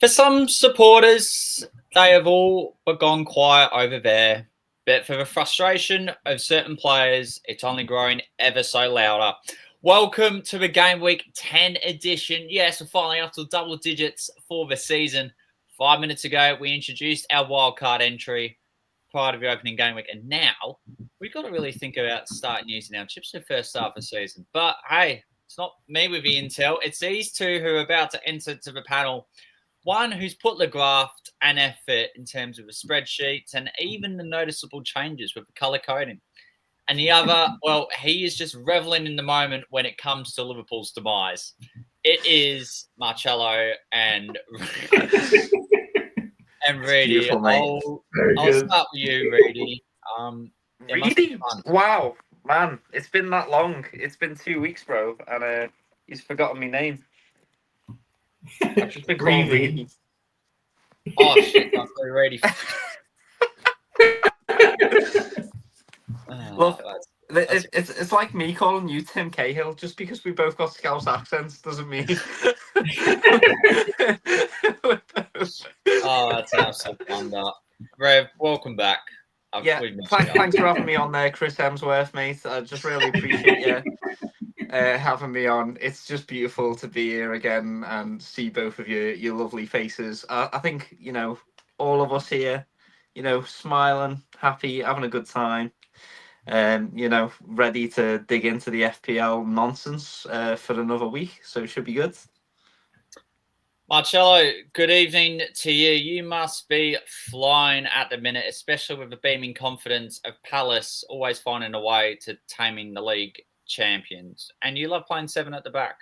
For some supporters, they have all but gone quiet over there. But for the frustration of certain players, it's only growing ever so louder. Welcome to the Gameweek 10 edition. Yes, we're finally up to double digits for the season. 5 minutes ago, we introduced our wildcard entry prior to the opening game week. And now we've got to really think about starting using our chips for the first start of the season. But hey, it's not me with the intel. It's these two who are about to enter to the panel. One who's put the graft and effort in terms of the spreadsheets and even the noticeable changes with the color coding. And the other, well, he is just reveling in the moment when it comes to Liverpool's demise. It is Marcello and Reedy. I'll start with you, Reedy. Reedy? Wow, man, it's been that long. It's been 2 weeks, bro, and he's forgotten my name. I've just been called Reedy. Oh shit, I'm so ready. Look, it's like me calling you Tim Cahill. Just because we both got Scouse accents doesn't mean. Oh, that's absolute wonder. Rev, welcome back. Thanks for having me on there, Chris Hemsworth, mate. I just really appreciate you having me on. It's just beautiful to be here again and see both of your lovely faces. I think, all of us here, smiling, happy, having a good time, ready to dig into the FPL nonsense for another week. So it should be good. Marcello, good evening to you. You must be flying at the minute, especially with the beaming confidence of Palace always finding a way to taming the league champions. And you love playing 7 at the back.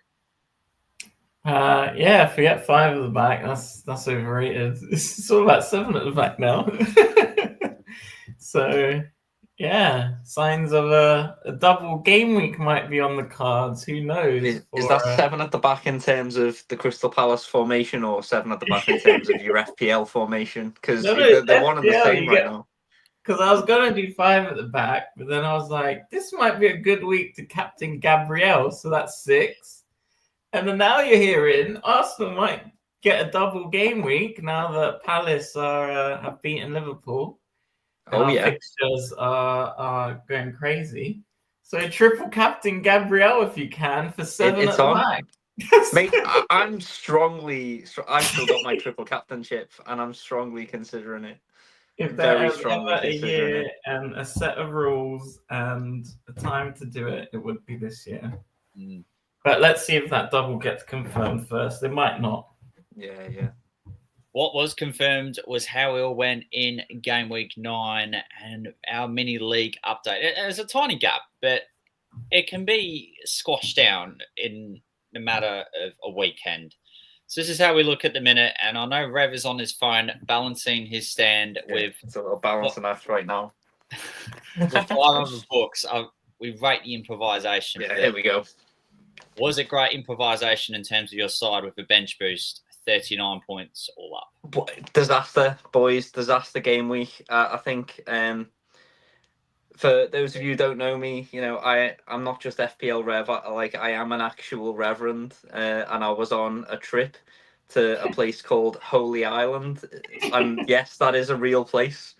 Forget 5 at the back. That's overrated. It's all about 7 at the back now. So signs of a double game week might be on the cards. Who knows? Is that 7 at the back in terms of the Crystal Palace formation, or 7 at the back in terms of your FPL formation? Because they're one and the same right now. Because I was going to do 5 at the back, but then I was like, this might be a good week to captain Gabriel, so that's 6. And then now you're hearing Arsenal might get a double game week now that Palace have beaten Liverpool. Fixtures are going crazy. So triple captain Gabriel if you can for 7 at the back. Mate, I've still got my triple captainship, and I'm strongly considering it. If there was ever a year and a set of rules and a time to do it, it would be this year. But let's see if that double gets confirmed first. It might not. Yeah. What was confirmed was how we all went in game week 9 and our mini league update. There's a tiny gap, but it can be squashed down in the matter of a weekend. So this is how we look at the minute, and I know Rev is on his phone balancing his stand with... It's a little balancing act right now. With 500 books, we rate the improvisation. Yeah, here we go. Was it great improvisation in terms of your side with the bench boost? 39 points all up. Disaster, boys. Disaster game week. I think for those of you who don't know me, I'm not just FPL Rev. I am an actual reverend, and I was on a trip to a place called Holy Island, and yes, that is a real place.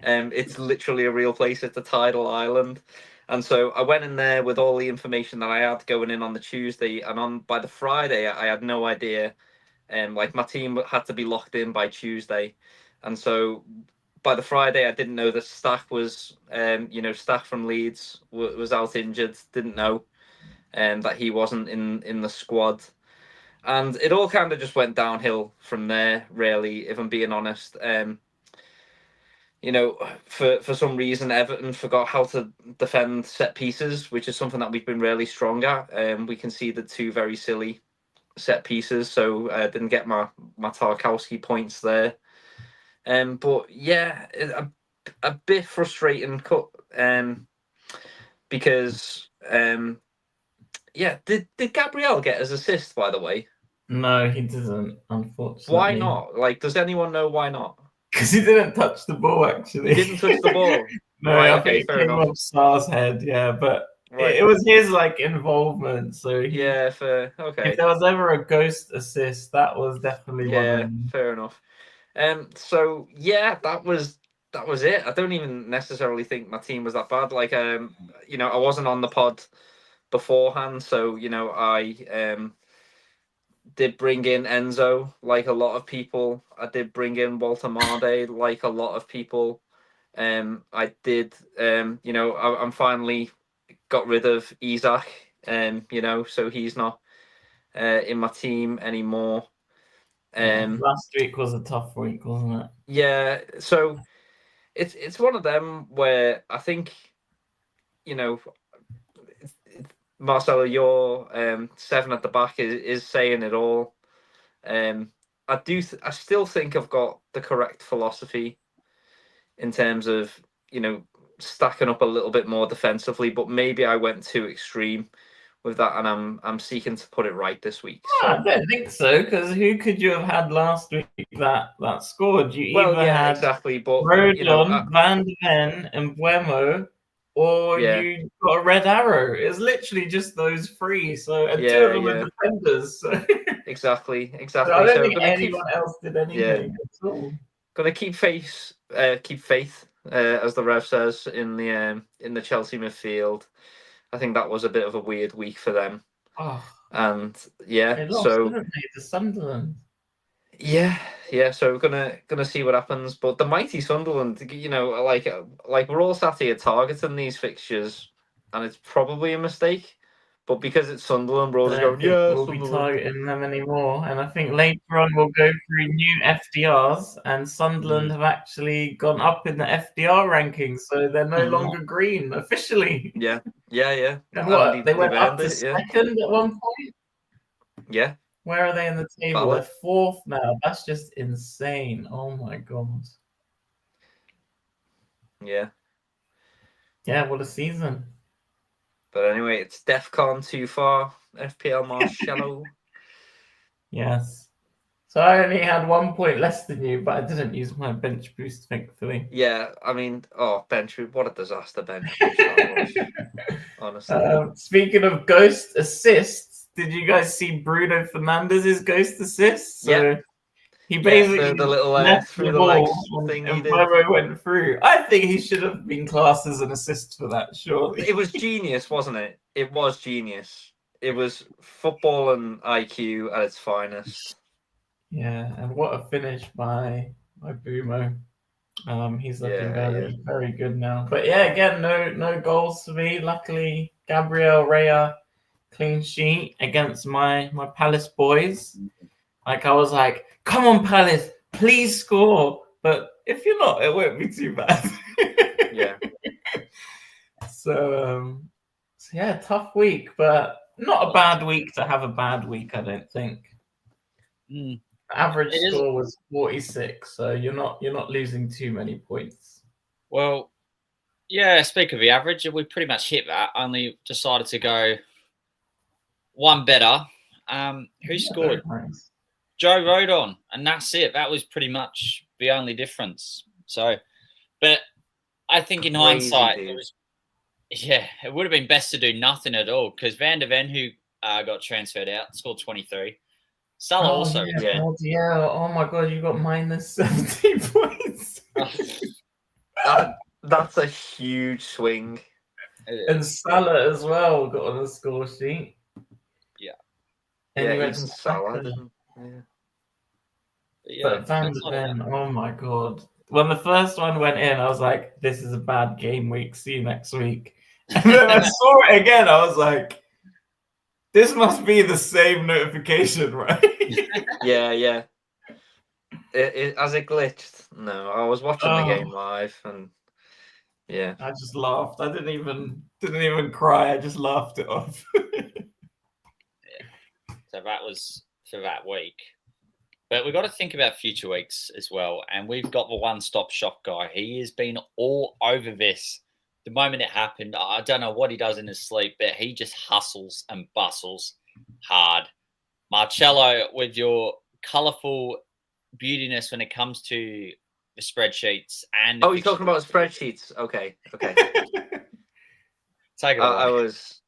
It's literally a real place. It's a tidal island, and so I went in there with all the information that I had going in on the Tuesday, and by the Friday, I had no idea. My team had to be locked in by Tuesday, and so by the Friday, I didn't know that Stack was, Stack from Leeds was out injured. Didn't know, that he wasn't in the squad, and it all kind of just went downhill from there. Really, if I'm being honest, for some reason, Everton forgot how to defend set pieces, which is something that we've been really strong at. We conceded 2 very silly set pieces, so I didn't get my Tarkowski points there. But yeah, a bit frustrating because did Gabriel get his assist, by the way? No, he didn't, unfortunately. Why not? Does anyone know why not? Because he didn't touch the ball, actually. He didn't touch the ball. No, right, I think it came off Sar's head, yeah, but Right. It was his like involvement. So Yeah, fair. if Okay. there was ever a ghost assist, that was definitely one of Yeah, them. fair enough. So yeah, that was it. I don't even necessarily think my team was that bad. Like, I wasn't on the pod beforehand, so I did bring in Enzo like a lot of people. I did bring in Walter Marde like a lot of people. I did. I'm finally got rid of Isaac. So he's not in my team anymore. Last week was a tough week, wasn't it? Yeah, so it's one of them where I think you know Marcello, your 7 at the back is saying it all. I still think I've got the correct philosophy in terms of stacking up a little bit more defensively, but maybe I went too extreme with that, and I'm seeking to put it right this week. I So don't think so, because who could you have had last week that scored? You well, either yeah, had exactly, but Rodon, Van de Ven, and Buemo, or yeah, you got a red arrow. It's literally just those three. So and two of them yeah, are defenders. So exactly. I So don't think gonna keep anyone else did anything at all. gonna keep faith, as the rev says in the Chelsea midfield. I think that was a bit of a weird week for them, Oh, and yeah, they lost, so didn't they, to Sunderland? yeah, so we're gonna see what happens. But the mighty Sunderland, like we're all sat here targeting these fixtures, and it's probably a mistake. But because it's Sunderland, we're all I just don't going, think yeah, we'll be Sunderland. targeting them anymore. And I think later on we'll go through new FDRs, and Sunderland have actually gone up in the FDR rankings, so they're no longer green officially. Yeah. And what? They They've went up earned to it. Yeah, second at one point? yeah, Where are they in the table? valid. They're fourth now. That's just insane. Oh my god. Yeah. Yeah, what a season. But anyway, it's DEFCON too far. FPL Marcello. Yes. So I only had 1 point less than you, but I didn't use my bench boost, thankfully. Yeah, I mean, bench boost. What a disaster bench boost that was. Honestly. Speaking of ghost assists, did you guys see Bruno Fernandez's ghost assist? So he basically the little left through the the ball legs thing he and did. Buemo went through. I think he should have been classed as an assist for that, surely. It was genius, wasn't it? It was genius. It was football and IQ at its finest. Yeah, and what a finish by Bumo. He's looking very good now. But yeah, again, no goals for me. Luckily, Gabriel Rea clean sheet against my Palace boys. Like I was like, come on, Palace, please score. But if you're not, it won't be too bad. Yeah. So yeah, tough week, but not a bad week to have a bad week, I don't think. Average score was 46, so you're not losing too many points. Well, yeah, speak of the average, we pretty much hit that. Only decided to go one better. Who scored? Nice. Joe Rodon, and that's it. That was pretty much the only difference. So, but I think in hindsight, it would have been best to do nothing at all, because Van de Ven, who got transferred out, scored 23. Salah also returned. Oh my god, you got minus 70 points. That's a huge swing. And Salah as well got on the score sheet. Yeah. And even Salah didn't. Yeah. But Van de Ven, oh my god. When the first one went in, I was like, this is a bad game week. See you next week. And then I saw it again. I was like, this must be the same notification, right? Yeah. As it glitched. No, I was watching the game live, and yeah, I just laughed. I didn't even cry. I just laughed it off. So that was for that week. But we've got to think about future weeks as well. And we've got the one-stop shop guy. He has been all over this. The moment it happened, I don't know what he does in his sleep, but he just hustles and bustles hard. Marcello, with your colourful beautiness when it comes to the spreadsheets and... you're talking about spreadsheets. Okay. Take it away. I was.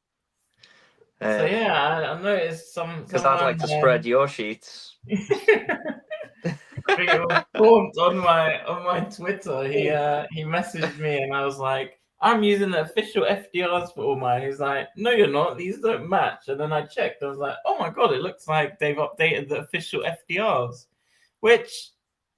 So yeah, I noticed Because I'd like to spread your sheets. I think it was Gaunt on my Twitter. He messaged me and I was like, I'm using the official FDRs for all mine. He's like, no, you're not. These don't match. And then I checked. I was like, oh my god, it looks like they've updated the official FDRs. Which,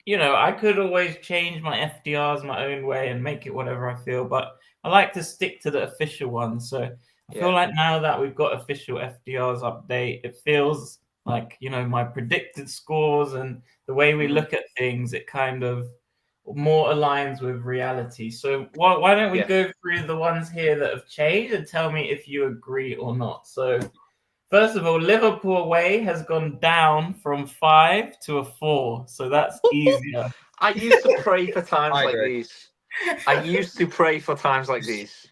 I could always change my FDRs my own way and make it whatever I feel. But I like to stick to the official ones. So I feel like now that we've got official FDRs update, it feels like, my predicted scores and the way we look at things, it kind of more aligns with reality. So why don't we go through the ones here that have changed and tell me if you agree or not. So first of all, Liverpool away has gone down from 5 to a 4. So that's easier. I used to pray for times like these. I used to pray for times like these.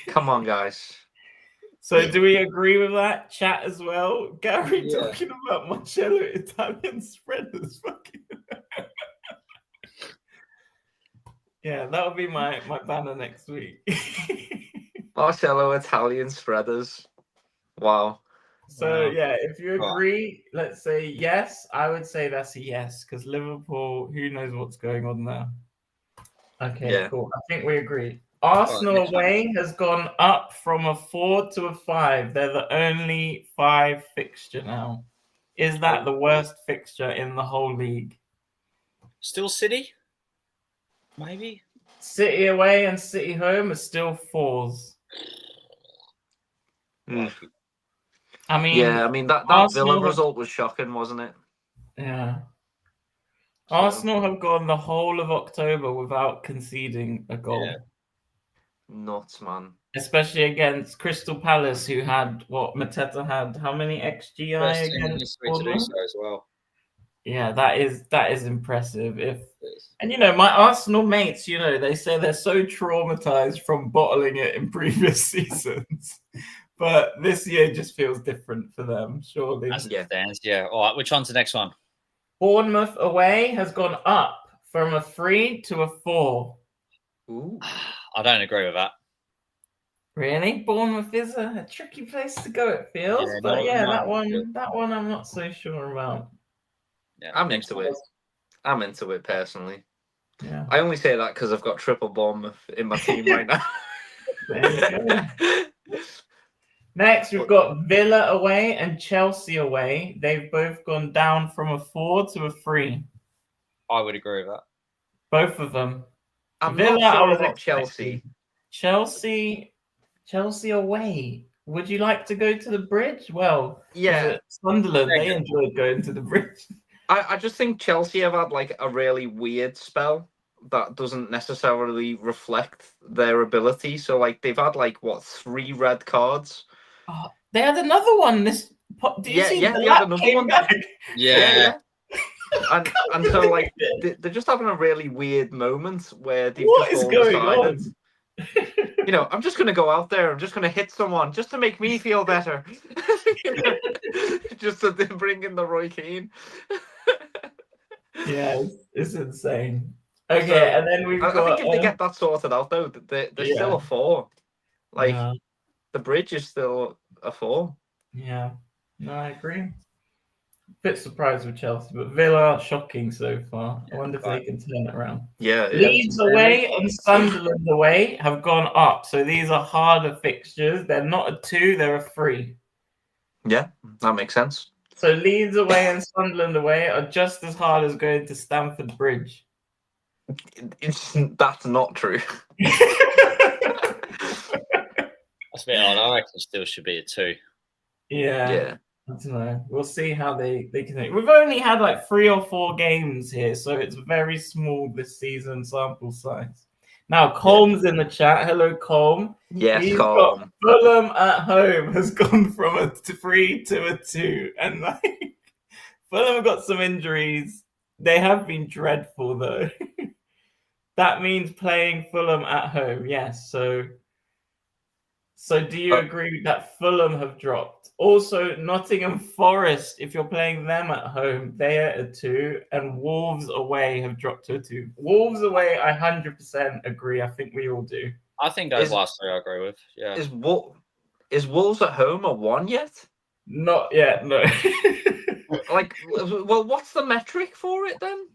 Come on, guys. So do we agree with that? Chat as well? Gary talking about Marcello Italian spreaders. Fucking yeah, that'll be my banner next week. Marcello Italian spreaders. Wow. So yeah, if you agree, let's say yes. I would say that's a yes, because Liverpool, who knows what's going on there. Okay, cool. I think we agree. Arsenal away has gone up from a 4 to a 5. They're the only 5 fixture now. Is that the worst fixture in the whole league? Still City? Maybe? City away and City home are still 4s. I mean, that Villa result was shocking, wasn't it? Yeah. Arsenal have gone the whole of October without conceding a goal. Yeah. Nuts, man. Especially against Crystal Palace, who had what Mateta had. How many XGI against Bournemouth? As well. Yeah, that is impressive. My Arsenal mates, they say they're so traumatized from bottling it in previous seasons, but this year just feels different for them. Surely. All right, which one's the next one? Bournemouth away has gone up from a 3 to a 4. Ooh. I don't agree with that. Really? Bournemouth is a tricky place to go, it feels. That one I'm not so sure about. Yeah, I'm into it. I'm into it personally. Yeah. I only say that because I've got triple Bournemouth in my team right now. There you go. Next, we've got Villa away and Chelsea away. They've both gone down from a 4 to a 3. I would agree with that. Both of them. I'm not sure about Chelsea. Chelsea away. Would you like to go to the bridge? Well, Sunderland, they enjoyed going to the bridge. I just think Chelsea have had like a really weird spell that doesn't necessarily reflect their ability. So like they've had 3 red cards. Oh, they had another one. They had another one. Yeah. And so they're just having a really weird moment where they've decided. I'm just going to go out there. I'm just going to hit someone just to make me feel better. Just to bring in the Roy Keane. Yeah, it's insane. Okay, and then we've got... I think if they get that sorted out, though, they're still a 4. The bridge is still a 4. Yeah, no, I agree. Bit surprised with Chelsea, but Villa shocking so far. I wonder if they can turn it around. Yeah, Leeds away and Sunderland away have gone up, so these are harder fixtures. They're not a 2, they're a 3. Yeah, that makes sense. So Leeds away and Sunderland away are just as hard as going to Stamford Bridge. That's not true. That's a bit odd. I reckon it still should be a 2. Yeah. I don't know. We'll see how they can. We've only had 3 or 4 games here, so it's very small this season sample size. Now, Colm's in the chat. Hello, Colm. Yes, Colm. Fulham at home has gone from a 3 to a 2. And Fulham have got some injuries. They have been dreadful, though. That means playing Fulham at home. Yes. So do you agree that Fulham have dropped? Also, Nottingham Forest, if you're playing them at home, they are a 2, and Wolves away have dropped to a 2. Wolves away, I 100% agree. I think we all do. I think those Is- last three I agree with. Yeah. Is Wolves at home a 1 yet? Not yet, no. Like, well, what's the metric for it then?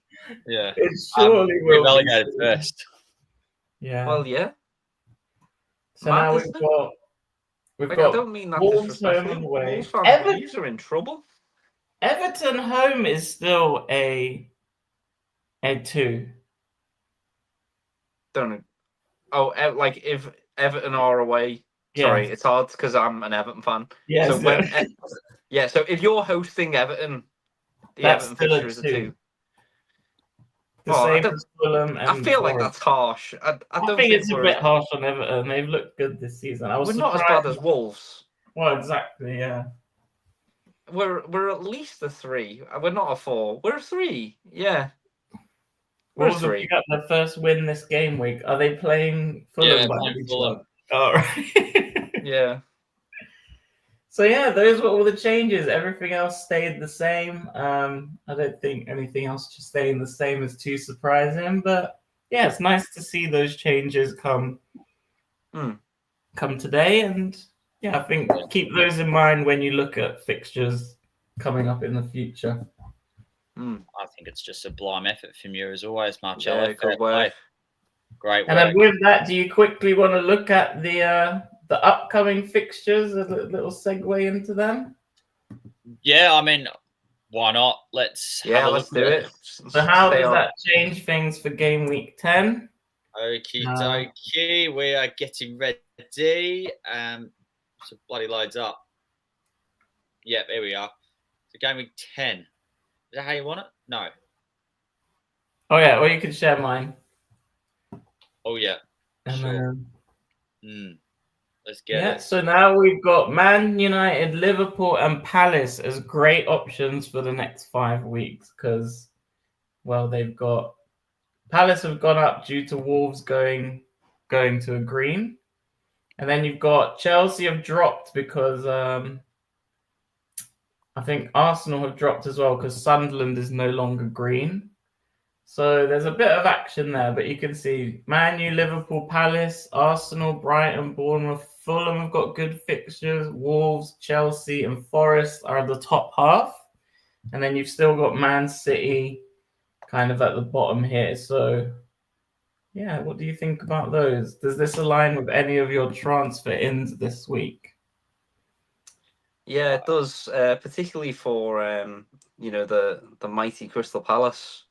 Yeah. It surely We will be relegated soon. first. Yeah. Well, yeah. So Mad, now isn't it? we've Like, I got don't mean that Wolves home disrespectfully. and away. Wolves fans, these are in trouble. Everton home is still a 2. Don't know. Oh, like if Everton are away. Yeah. Sorry, it's hard because I'm an Everton fan. Yes, So when, yeah, so if you're hosting Everton, the that's Everton still fixture is a 2. 2. The Oh, same as Fulham and I feel like Forest. that's harsh. I I don't think think it's a we're bit harsh on Everton. They've looked good this season. I was we're surprised. not as bad as Wolves. Well, exactly, yeah. We're at least a 3. We're not a 4. We're a 3. Yeah. We're a Wolves have 3. got their first win this game week. Are they playing Fulham Yeah, behind each Fulham. other? All right. Yeah. So yeah, those were all the changes. Everything else stayed the same. I don't think anything else just staying the same is too surprising. But yeah, it's nice to see those changes come today. And yeah, I think keep those in mind when you look at fixtures coming up in the future. I think it's just a sublime effort from you as always, Marcello. Yeah, good work. Great work. And then with that, do you quickly want to look at the upcoming fixtures? A little segue into them. Yeah, I mean, why not? Let's have a let's look do at it. So how Stay does on. that change things for game week 10? Okie dokie, we are getting ready. So bloody loads up. Yep, here we are. So game week 10. Is that how you want it? No. Oh yeah, or you can share mine. Oh yeah. And Sure. Let's get it. So now we've got Man United, Liverpool, and Palace as great options for the next 5 weeks because, well, they've got Palace have gone up due to Wolves going to a green, and then you've got Chelsea have dropped because I think Arsenal have dropped as well because Sunderland is no longer green. So there's a bit of action there, but you can see Man U, Liverpool, Palace, Arsenal, Brighton, Bournemouth, Fulham have got good fixtures. Wolves, Chelsea, and Forest are at the top half. And then you've still got Man City kind of at the bottom here. So, yeah, what do you think about those? Does this align with any of your transfer ins this week? Yeah, it does, particularly for the mighty Crystal Palace.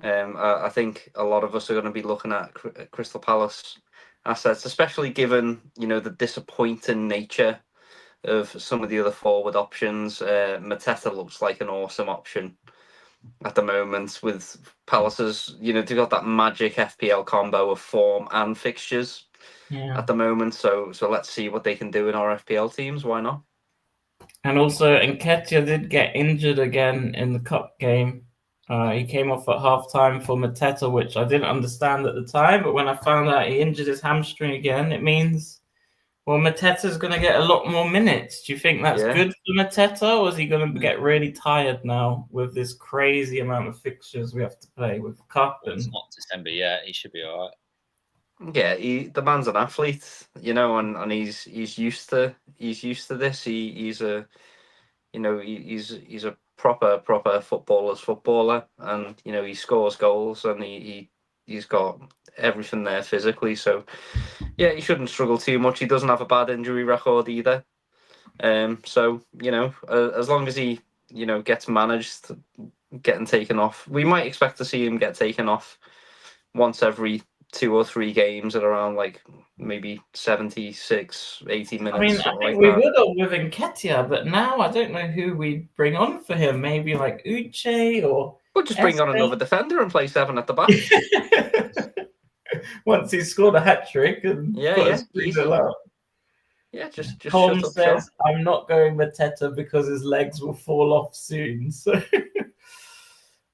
I think a lot of us are going to be looking at Crystal Palace assets, especially given the disappointing nature of some of the other forward options. Mateta looks like an awesome option at the moment with Palace's. They've got that magic FPL combo of form and fixtures at the moment. So let's see what they can do in our FPL teams. Why not? And also, Nketiah did get injured again in the cup game. He came off at half-time for Mateta, which I didn't understand at the time. But when I found out he injured his hamstring again, it means, well, Mateta's going to get a lot more minutes. Do you think that's good for Mateta, or is he going to get really tired now with this crazy amount of fixtures we have to play with cup? It's not December yet. He should be all right. Yeah, the man's an athlete, and he's used to this. He's a he's a proper footballer, and he scores goals, and he's got everything there physically. So yeah, he shouldn't struggle too much. He doesn't have a bad injury record either. So as long as he gets managed getting taken off, we might expect to see him get taken off once every 2 or 3 games at around like maybe 76, 80 minutes. I mean, I think we would have with Nketiah, but now I don't know who we bring on for him. Maybe like Uche or... We'll just bring on another defender and play 7 at the back. Once he's scored a hat-trick and put us out. Yeah, just Tom shut up, says, I'm not going Mateta because his legs will fall off soon. So...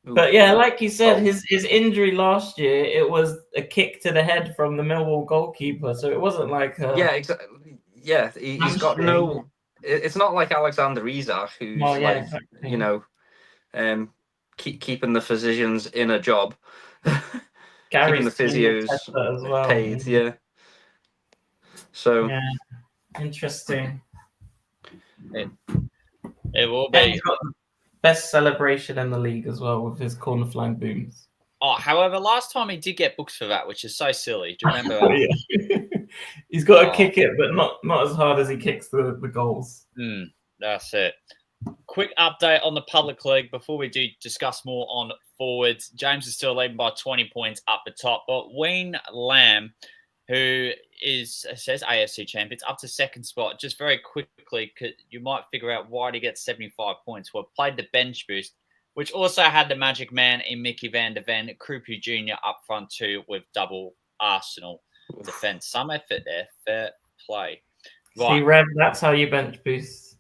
But yeah, like you said, his injury last year, it was a kick to the head from the Millwall goalkeeper. So it wasn't like exactly. Yeah, he's got no. It's not like Alexander Isak, who's keeping the physicians in a job, keeping the physios as well. paid. Yeah. So Yeah, interesting. It will And be. he's got the best celebration in the league as well with his corner flying booms. Oh, however, last time he did get booked for that, which is so silly. Do you remember that? Yeah. He's got to kick it, but not as hard as he kicks the goals. That's it. Quick update on the public league before we do discuss more on forwards. James is still leading by 20 points up the top, but Wayne Lamb, who says AFC champions, up to second spot. Just very quickly, you might figure out why he gets 75 points. Well, played the bench boost, which also had the magic man in Mickey Van de Ven, Krupu Jr. up front too with double Arsenal defense. Some effort there. Fair play. Right. See, Rev, that's how you bench boost.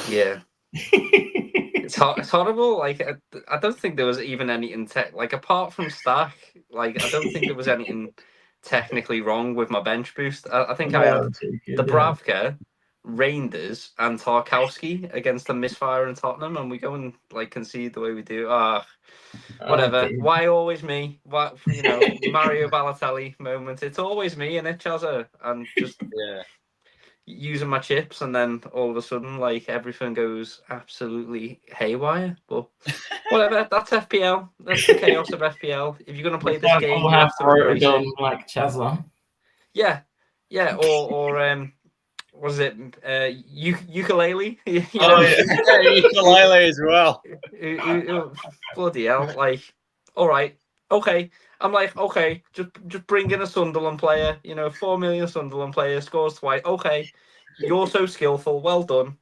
Yeah. It's horrible. Like, I don't think there was even anything like, apart from stack, like, I don't think there was anything technically wrong with my bench boost. I think I had Dubravka, Reinders, and Tarkowski against the misfire in Tottenham, and we go and like concede the way we do. Whatever. Why always me? What, Mario Balotelli moment. It's always me, and it's Chaza, and just using my chips, and then all of a sudden, like, everything goes absolutely haywire. But whatever, that's FPL. That's the chaos of FPL. If you're gonna play this game, you have to embrace it. Like Chaza. Yeah, or was it ukulele? Ukulele as well. Bloody hell! Like, all right, okay. I'm like, okay, just bring in a Sunderland player. 4 million Sunderland player scores twice. Okay, you're so skillful. Well done.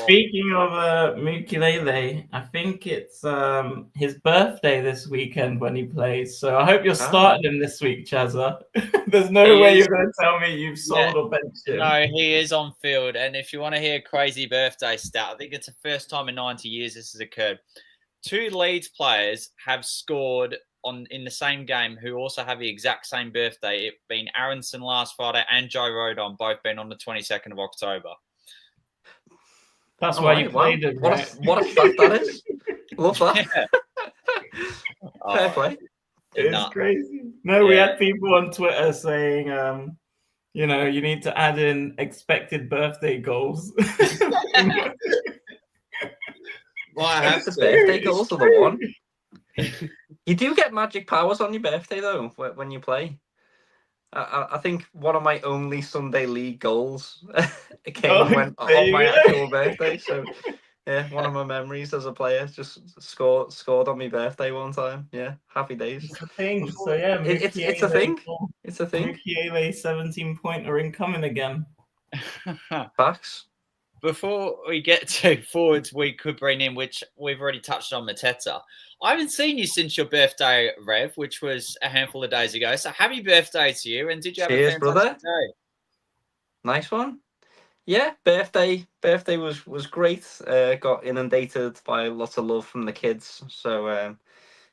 Speaking of Mukulele, I think it's his birthday this weekend when he plays. So I hope you're starting him this week, Chaza. There's no way you're going to tell me you've sold or benched him. No, he is on field. And if you want to hear a crazy birthday stat, I think it's the first time in 90 years this has occurred. 2 Leeds players have scored in the same game who also have the exact same birthday. It being Aronson last Friday and Joe Rodon, both been on the 22nd of October. That's why you played him, right? What a fact that is. Love that. Yeah. Fair play. It's crazy. No, we had people on Twitter saying, you need to add in expected birthday goals. Well, I have the birthday goals are the one. You do get magic powers on your birthday, though, when you play. I think one of my only Sunday league goals went on my actual birthday. So, yeah, one of my memories as a player, just scored on my birthday one time. Yeah, happy days. It's a thing. So, yeah, it's a thing. It's a thing. Mukiele 17-pointer incoming again. Facts. Before we get to forwards we could bring in, which we've already touched on, Mateta. I haven't seen you since your birthday, Rev, which was a handful of days ago. So happy birthday to you. And did you have a fantastic day? Nice one. Yeah, birthday was great. Got inundated by lots of love from the kids. So,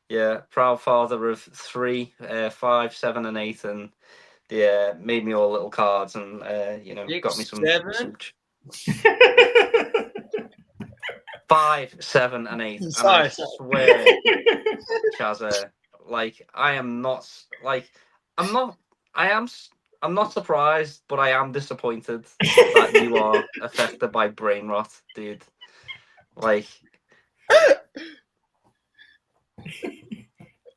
yeah, proud father of 3, 5, 7, and 8. And, yeah, made me all little cards and, got me some 5, 7, and 8. And I swear, Chaza, like, I'm not surprised, but I am disappointed that you are affected by brain rot, dude. Like,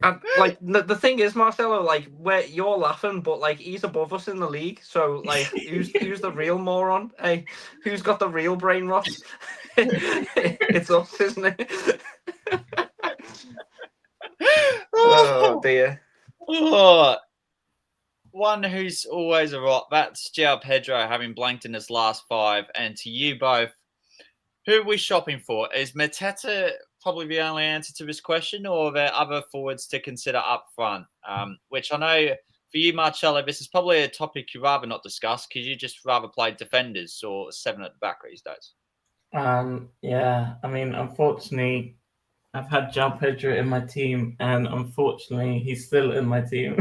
and like the thing is, Marcello, like, where you're laughing, but like he's above us in the league. So like, who's the real moron? Hey, who's got the real brain rot? It's us, isn't it? Oh dear. Oh, one who's always a rot. That's João Pedro having blanked in his last 5. And to you both, who are we shopping for? Is Mateta probably the only answer to this question, or are there other forwards to consider up front? Which I know for you, Marcello, this is probably a topic you'd rather not discuss because you just rather play defenders or 7 at the back these days. Yeah, I mean, unfortunately, I've had João Pedro in my team, and unfortunately, he's still in my team.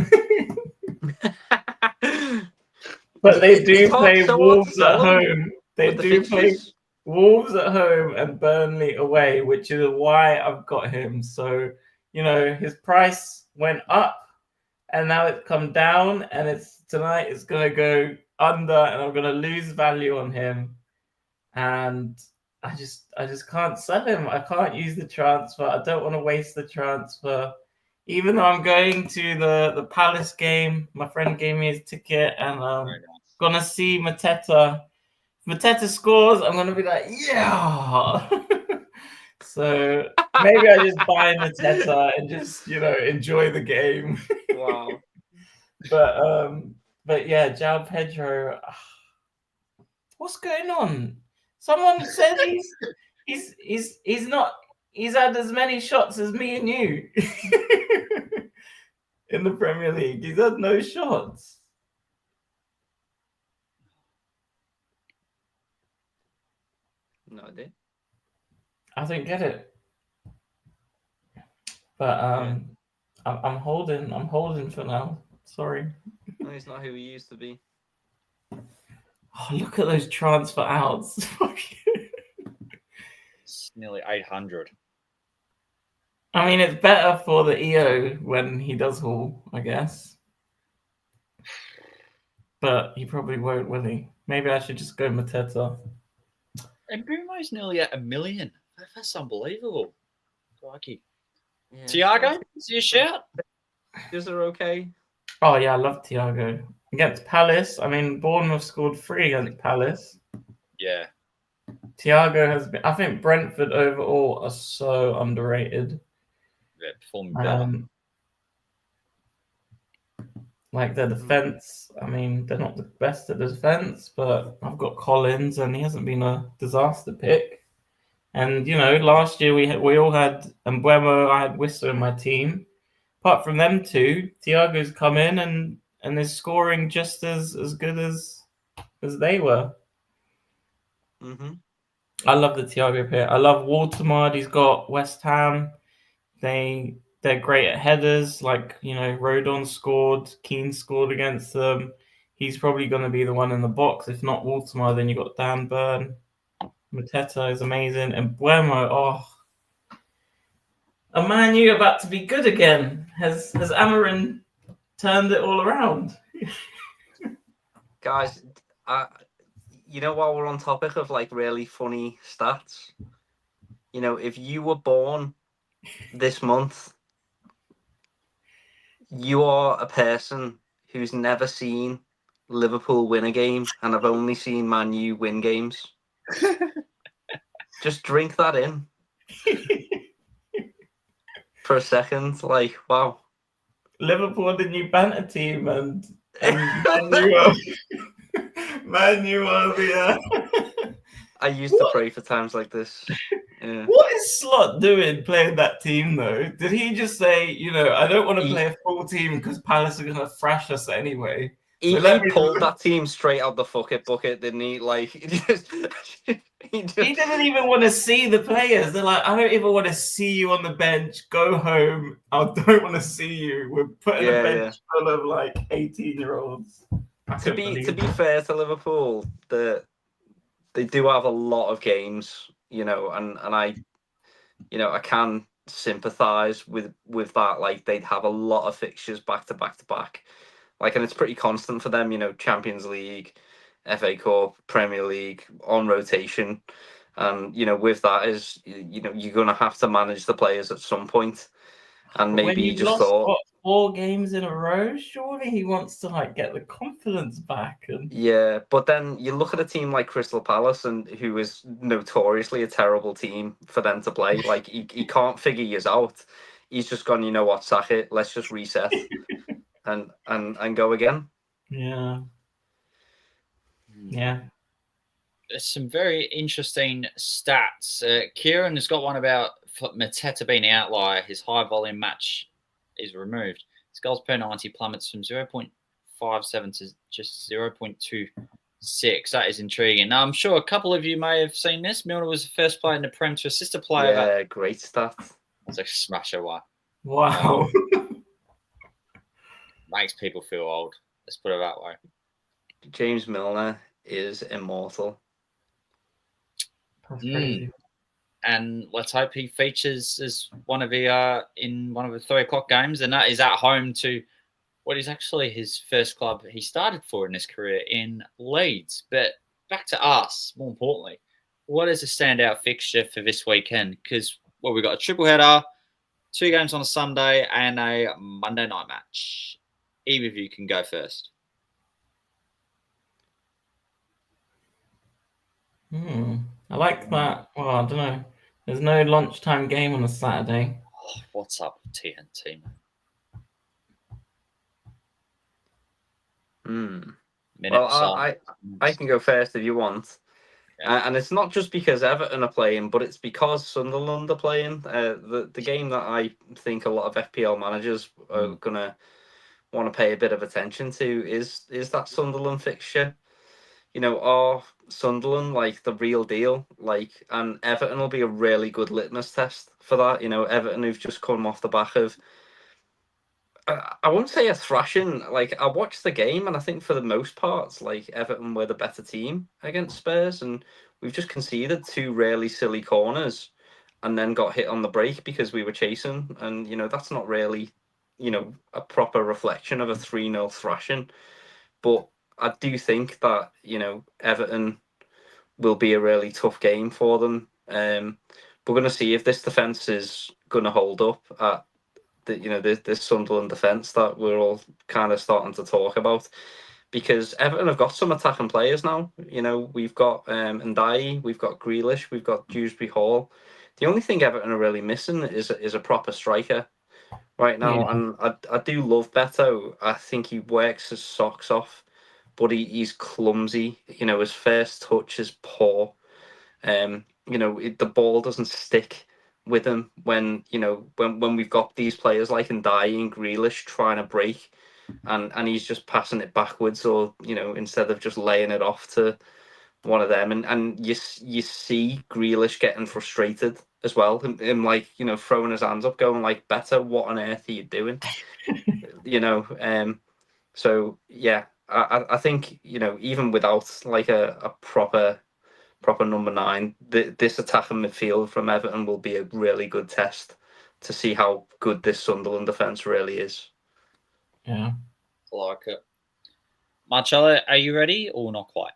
But they do play Wolves at home. They do play Wolves at home and Burnley away, which is why I've got him. So, his price went up and now it's come down and it's tonight is going to go under, and I'm going to lose value on him. And I just can't sell him. I can't use the transfer. I don't want to waste the transfer. Even though I'm going to the Palace game, my friend gave me his ticket, and I'm going to see Mateta. If Mateta scores, I'm going to be like, yeah. So maybe I just buy Mateta and just, enjoy the game. Wow. But yeah, João Pedro. What's going on? Someone said he's not. He's had as many shots as me and you in the Premier League. He's had no shots. No idea. I don't get it. But I'm holding. I'm holding for now. Sorry. No, he's not who he used to be. Oh, look at those transfer outs. It's nearly 800. I mean, it's better for the EO when he does haul, I guess. But he probably won't, will he? Maybe I should just go Mateta. And Brumo's nearly at 1 million. That's unbelievable. Crikey. Yeah. Thiago, is he a shout? Is are okay? Oh, yeah, I love Thiago. Against Palace, I mean, Bournemouth scored 3 against Palace. Yeah. Thiago has been... I think Brentford overall are so underrated. Yeah, performing better. Like their defence, I mean, they're not the best at the defence, but I've got Collins, and he hasn't been a disaster pick. And last year we all had Mbuemo, I had Wissa in my team. Apart from them two, Thiago's come in and is scoring just as good as they were. Mm-hmm. I love the Thiago pick. I love Watermard. He's got West Ham. They're great at headers. Like, Rodon scored, Keane scored against them. He's probably going to be the one in the box. If not Watermar, then you've got Dan Burn. Mateta is amazing. And Buemo, a Man U about to be good again. Has Amarin turned it all around? Guys, while we're on topic of like really funny stats, if you were born this month, you are a person who's never seen Liverpool win a game and have only seen Man U win games. Just drink that in for a second. Like, wow. Liverpool are the new banter team, and Man U are the... I used to pray for times like this. Yeah. What is Slot doing playing that team, though? Did he just say, I don't want to play a full team because Palace are going to thrash us anyway? He pulled that team straight out the bucket, didn't he? Like, he didn't even want to see the players. They're like, I don't even want to see you on the bench. Go home. I don't want to see you. We're putting a bench full of like 18-year-olds. To be fair to Liverpool, they do have a lot of games, and I can sympathise with that. Like, they'd have a lot of fixtures back to back. Like, and it's pretty constant for them, Champions League, FA Cup, Premier League on rotation. And, with that is, you're going to have to manage the players at some point. And maybe you just thought... 4 games in a row, surely he wants to get the confidence back. Yeah, but then you look at a team like Crystal Palace, and who is notoriously a terrible team for them to play. Like, he can't figure you out. He's just gone, you know what, sack it, let's just reset and go again. Yeah. There's some very interesting stats. Kieran has got one about Mateta being an outlier. His high volume match is removed. His goals per 90 plummets from 0.57 to just 0.26. That is intriguing. Now, I'm sure a couple of you may have seen this. Milner was the first player in the Prem to assist a player. Yeah, great stat. That's a smasher one. Wow. Makes people feel old. Let's put it that way. James Milner is immortal. That's crazy. And let's hope he features as one of the in one of the 3 o'clock games, and that is at home to what is actually his first club he started for in his career in Leeds. But back to us, more importantly, what is a standout fixture for this weekend? Because we've got a triple header, 2 games on a Sunday, and a Monday night match. Either of you can go first. I like that. Well, I don't know. There's no lunchtime game on a Saturday. Oh, what's up with TNT, Hmm. man? Well, I can go first if you want. Yeah. And it's not just because Everton are playing, but it's because Sunderland are playing. The game that I think a lot of FPL managers are gonna want to pay a bit of attention to is that Sunderland fixture. You know, are Sunderland like the real deal? Like, and Everton will be a really good litmus test for that. You know, Everton who've just come off the back of I won't say a thrashing. Like, I watched the game, and I think for the most parts, like Everton were the better team against Spurs, and we've just conceded 2 really silly corners, and then got hit on the break because we were chasing, and that's not really, a proper reflection of a 3-0 thrashing. But I do think that Everton will be a really tough game for them. We're going to see if this defense is going to hold up at this Sunderland defence that we're all kind of starting to talk about, because Everton have got some attacking players now. We've got Ndiaye, we've got Grealish, we've got Dewsbury Hall. The only thing Everton are really missing is a proper striker right now, and I do love Beto. I think he works his socks off, but he's clumsy. His first touch is poor. The ball doesn't stick with him when we've got these players like Ndiaye and Grealish trying to break, and he's just passing it backwards, or instead of just laying it off to one of them, and you see Grealish getting frustrated as well, him like throwing his hands up, going like, "Better, what on earth are you doing?" So yeah, I think even without like a proper number 9, this attacking midfield from Everton will be a really good test to see how good this Sunderland defence really is. Yeah. I like it. Marcello, are you ready or not quite?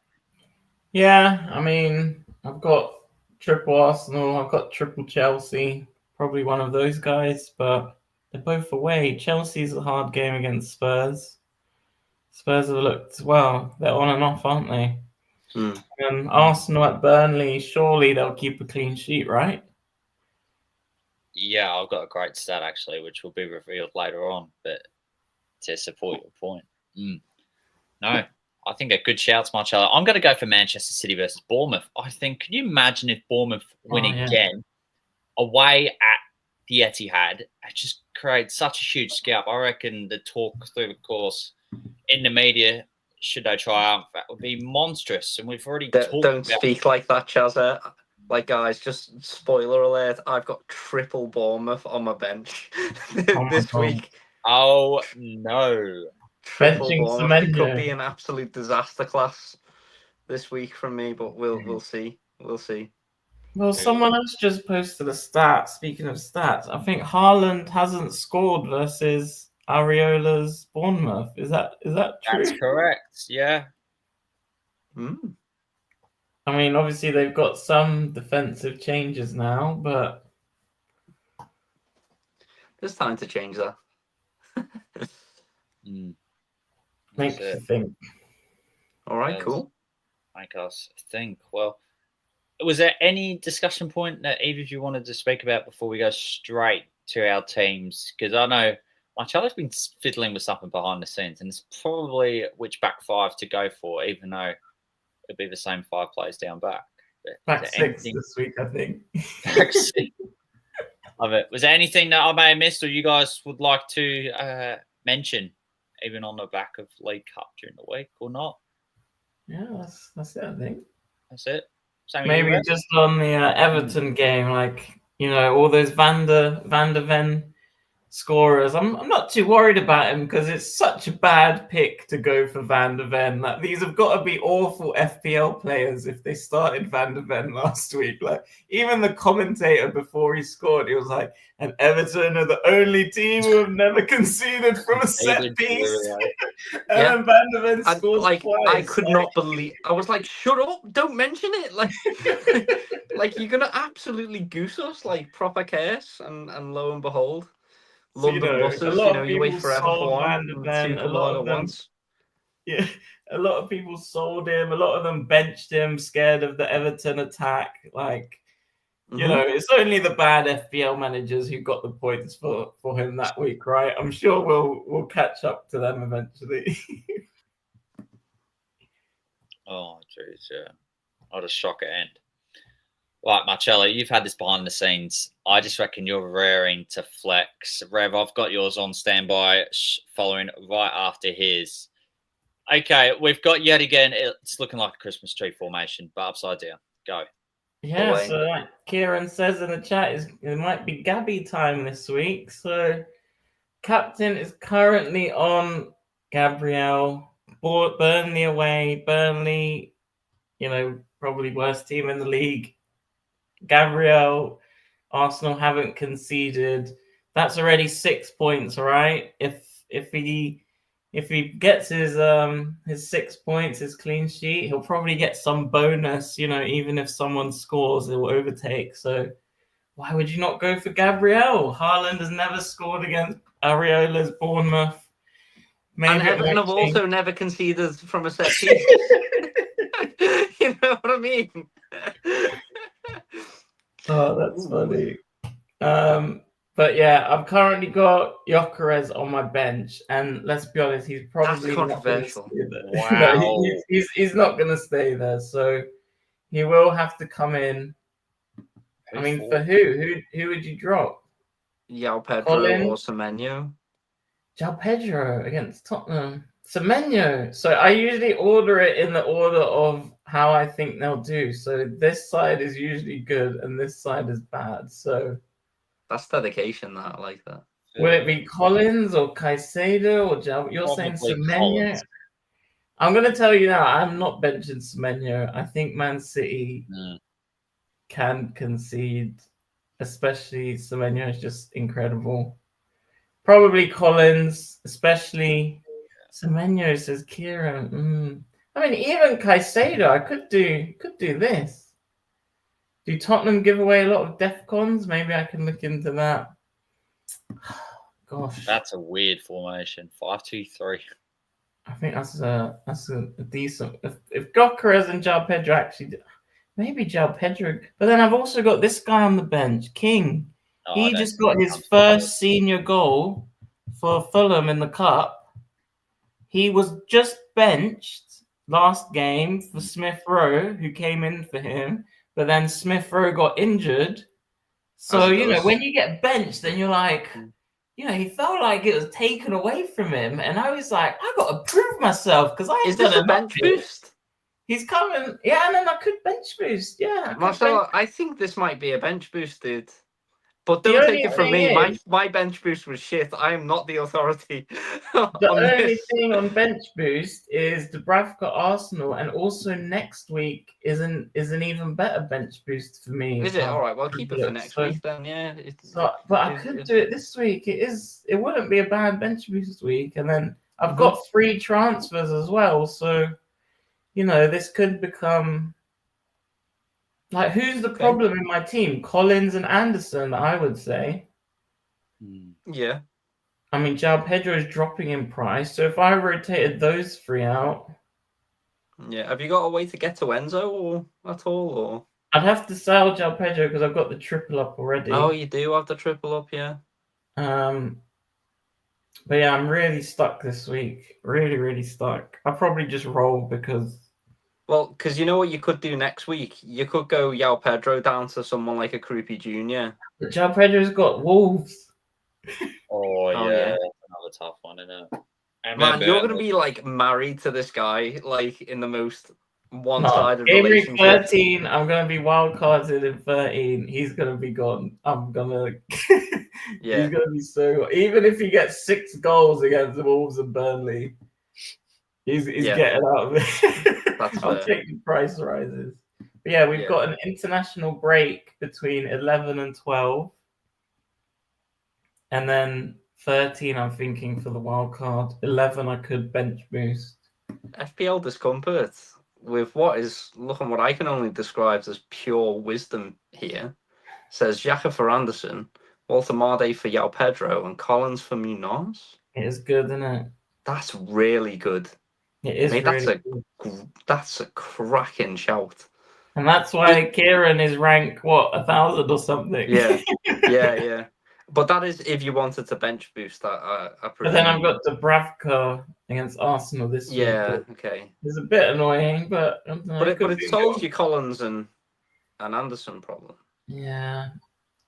Yeah, I mean, I've got triple Arsenal, I've got triple Chelsea, probably one of those guys, but they're both away. Chelsea's a hard game against Spurs. Spurs have looked, well, they're on and off, aren't they? Arsenal at Burnley, surely they'll keep a clean sheet, right? Yeah, I've got a great stat actually, which will be revealed later on, but to support your point. No, I think a good shout, Marcello. I'm going to go for Manchester City versus Bournemouth. I think, can you imagine if Bournemouth win again away at the Etihad? It just creates such a huge scalp. I reckon the talk through the course in the media, should they triumph, that would be monstrous. And we've already Don't speak like that, Chaza. Like, guys, just spoiler alert, I've got triple Bournemouth on my bench this week. Oh, no. Triple Bournemouth. It could be an absolute disaster class this week from me, but we'll see. We'll see. Well, someone else just posted a stat. Speaking of stats, I think Haaland hasn't scored versus Areola's Bournemouth. Is that true? That's correct. Yeah. I mean, obviously they've got some defensive changes now, but there's time to change that. Makes you think. All right, cool. Make us think. Well, was there any discussion point that either of you wanted to speak about before we go straight to our teams? Because I know Marcello's been fiddling with something behind the scenes, and it's probably which back 5 to go for, even though it'll be the same 5 players down back. But back 6 this week, I think. Back 6. Love it. Was there anything that I may have missed or you guys would like to mention, even on the back of League Cup during the week or not? Yeah, that's it, I think. That's it. Maybe just on the Everton game, like, all those Van der Ven scorers. I'm not too worried about him because it's such a bad pick to go for Van der Ven. Like, these have got to be awful FPL players if they started Van der Ven last week. Like, even the commentator before he scored, he was like, "And Everton are the only team who have never conceded from a set piece." And then Van der Ven scores twice. I could not believe. I was like, "Shut up! Don't mention it!" Like you're gonna absolutely goose us, like proper chaos, and lo and behold. London buses, you wait forever for one, and two come along at once. Yeah, a lot of people sold him. A lot of them benched him, scared of the Everton attack. Like, it's only the bad FPL managers who got the points for him that week, right? I'm sure we'll catch up to them eventually. Oh, jeez, yeah. What a shocker end. Right, Marcello, you've had this behind the scenes. I just reckon you're raring to flex. Rev, I've got yours on standby, following right after his. Okay, we've got yet again, it's looking like a Christmas tree formation, but upside down. Go. Yeah, so like Kieran says in the chat, it might be Gabby time this week. So captain is currently on Gabriel. Burnley away. Burnley, probably worst team in the league. Gabriel, Arsenal haven't conceded. That's already 6 points, right? If he gets his 6 points, his clean sheet, he'll probably get some bonus. Even if someone scores, it will overtake. So why would you not go for Gabriel? Haaland has never scored against Areola's Bournemouth. And Everton have also never conceded from a set piece. You know what I mean? Oh, that's funny. But yeah, I've currently got Gyökeres on my bench, and let's be honest, he's probably not controversial. Wow. No, he's not going to stay there, so he will have to come in. I mean, for who would you drop? João Pedro or Semenyo? João Pedro against Tottenham. Semenyo. So I usually order it in the order of how I think they'll do. So this side is usually good and this side is bad. So that's dedication. That I like that. Will it be Collins or Caicedo or João? You're saying Semenyo? Collins. I'm going to tell you now, I'm not benching Semenyo. I think Man City can concede, especially Semenyo is just incredible. Probably Collins, especially Semenyo, says Kieran. I mean, even Caicedo, I could do this. Do Tottenham give away a lot of DEFCONs? Maybe I can look into that. Gosh, that's a weird formation. 5-2-3. I think that's a decent. If Gyökeres and João Pedro actually, maybe João Pedro. But then I've also got this guy on the bench, King. He just got his first senior goal for Fulham in the cup. He was just benched last game for Smith Rowe, who came in for him. But then Smith Rowe got injured. So, when you get benched, then you're like, he felt like it was taken away from him. And I was like, I got to prove myself because Is this a bench boost? He's coming. Yeah, and then I could bench boost. Yeah. Marcello, I think this might be a bench boost, dude. But don't take it from me. My bench boost was shit. I am not the authority. The only thing on bench boost is Dubravka Arsenal, and also next week is an even better bench boost for me. Is it? All right, well, keep it for next week then. Yeah. But I could do it this week. It wouldn't be a bad bench boost week, and then I've got 3 transfers as well. So, this could become. Like, who's the problem in my team? Collins and Anderson, I would say. Yeah. I mean, João Pedro is dropping in price, so if I rotated those 3 out... Yeah, have you got a way to get to Enzo at all? Or I'd have to sell João Pedro because I've got the triple up already. Oh, you do have the triple up, yeah. But yeah, I'm really stuck this week. Really, really stuck. I'll probably just roll because... Well, because you know what you could do next week? You could go João Pedro down to someone like a Krupi Jr. But João Pedro's got Wolves. Oh yeah. Another tough one, isn't it? Man, you're going to be like married to this guy, like in the most one-sided relationship. Game week 13, I'm going to be wild carded in 13. He's going to be gone. I'm going to... Yeah. He's gonna be so. Even if he gets 6 goals against the Wolves and Burnley, he's Yeah. getting out of it. That's I'll fair. take the price rises. But yeah, we've Yeah. got an international break between 11 and 12, and then 13. I'm thinking for the wild card. 11, I could bench boost. FPL discomfort with what I can only describe as pure wisdom here. Says Xhaka for Anderson, Walter Marde for Yao Pedro, and Collins for Munoz. It is good, isn't it? That's really good. It is Mate, really good. that's a cracking shout. And that's why Kieran is rank, 1,000 or something. Yeah, yeah. But that is if you wanted to bench boost that. I But then I've presume. got Dubravka against Arsenal this week. Yeah, okay. It's a bit annoying, but I don't know, But could it be solves good. your Collins and Anderson problem. Yeah.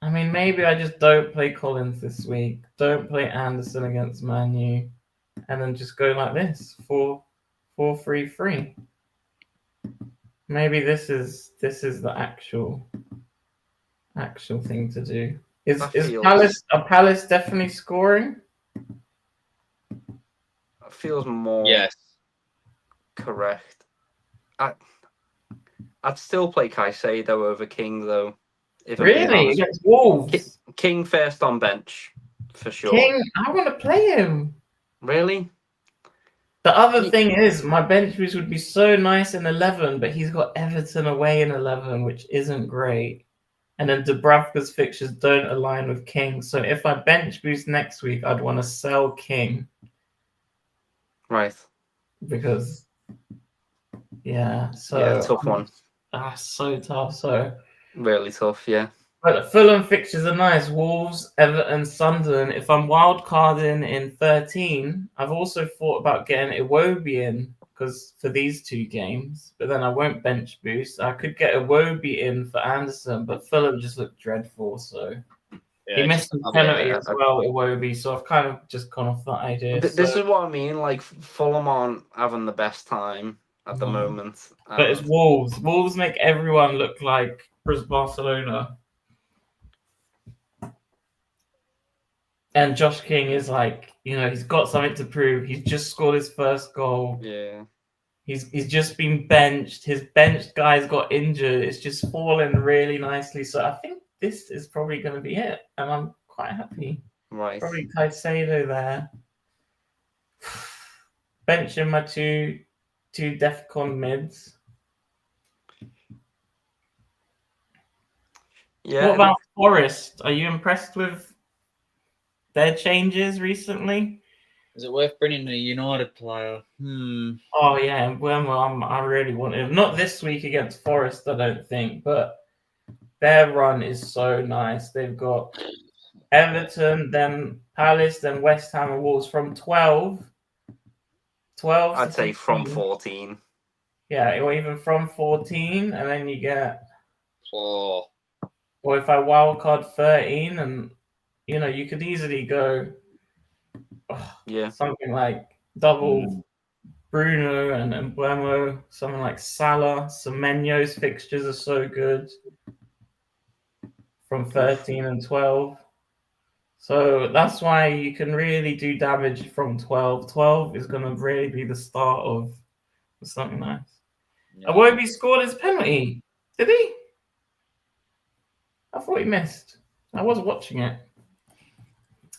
I mean, maybe I just don't play Collins this week. Don't play Anderson against Man U. And then just go like this. 4-3-3. Maybe this is the actual thing to do. Is Palace definitely scoring? Feels more Yes. correct. I'd still play Caicedo over King though. If I'm being Really? honest. Against Wolves? King first on bench for sure. King, I want to play him. Really? The other thing is, my bench boost would be so nice in 11, but he's got Everton away in 11, which isn't great. And then Dubravka's fixtures don't align with King. So if I bench boost next week, I'd want to sell King. Right. Because, yeah. So Yeah, tough one. So tough. So Really tough, yeah. But Fulham fixtures are nice. Wolves, Everton, Sunderland. If I'm wildcarding in 13, I've also thought about getting Iwobi in because for these 2 games, but then I won't bench boost. I could get Iwobi in for Anderson, but Fulham just looked dreadful. So Yeah, he missed a penalty as well, Iwobi. So I've kind of just gone off that idea. This is what I mean. Like Fulham aren't having the best time at the moment. But it's Wolves. Wolves make everyone look like Barcelona. And Josh King is like, he's got something to prove. He's just scored his first goal. Yeah. He's just been benched. His benched guys got injured. It's just fallen really nicely. So I think this is probably going to be it. And I'm quite happy. Right. Probably Caicedo there. Benching my two Defcon mids. Yeah. What about Forest? Are you impressed with their changes recently? Is it worth bringing a United player? Oh yeah, well, I really want him. Not this week against Forest, I don't think, but their run is so nice. They've got Everton, then Palace, then West Ham and Wolves from 12. I'd say 15. from 14. Yeah, or even from 14, and then you get. Oh. Or if I wildcard 13, and you could easily go. Something like double Bruno and Embuemo, something like Salah. Semenyo's fixtures are so good from 13 and 12. So that's why you can really do damage from 12. 12 is going to really be the start of something nice. Yeah. Iwobi scored his penalty. Did he? I thought he missed. I was watching it.